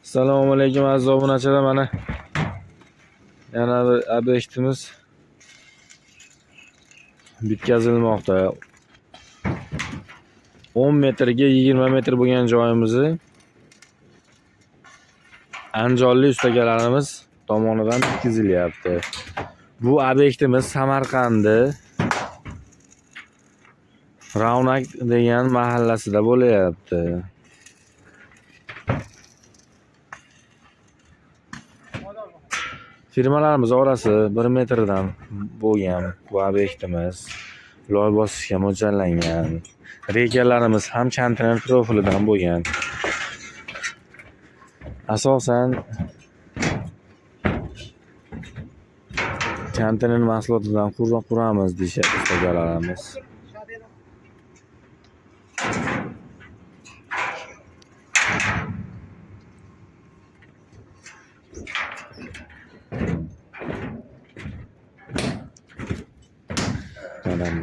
Assalomu alaykum aziz obunachilar, mana yana bir obyektimiz bitkazilmoqda. 10 metrga 20 metr bo'lgan joyimizni andijonlik ustakalarimiz tomonidan bitkizilyapti. Bu obyektimiz Samarqandda Ravnak degan mahallasida bo'layapti. Firmalarimiz orasi 1 metrdan bo'lgan bu obyektimiz loy bosishga mo'ljallangan. Rekalarimiz ham kontener profilidan bo'lgan. Asosan kontener mahsulotidan quramiz deyishyapti ustakalarimiz.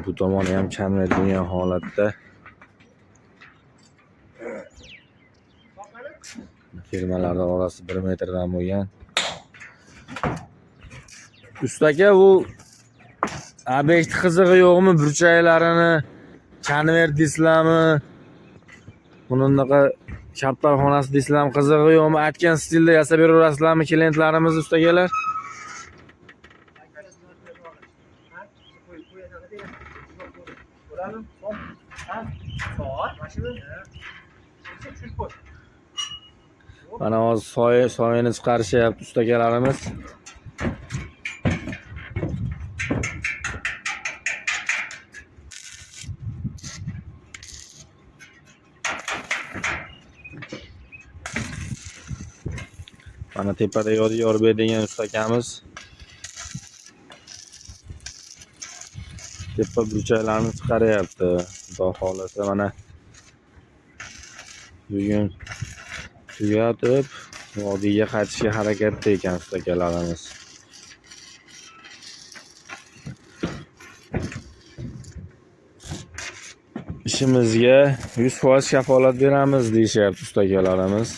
Bu tomoni ham kamlaydigan holatda firmalarning orasi 1 metrdan bo'lgan. Ustaka, bu obyekt qizig'i yo'qmi? Burchaklarini konvert deysizlarmi? Bunaqa kaptarxonasi deysizlarmi? Qizig'i yo'qmi? Aytgan stilda yasab beraverasizlarmi klientlarimiz ustakalar? Mana hozir soyini chiqarishyapti ustakalarimiz. Mana tepada Yorbek degan ustakamiz tepa burchaklarini chiqaryapti. Xudo xolasa mana bugun tugatib vodiyga qaytishga harakatda ekan ustakalarimiz. Ishimizga 100% kafolat beramiz deyishyapti ustakalarimiz.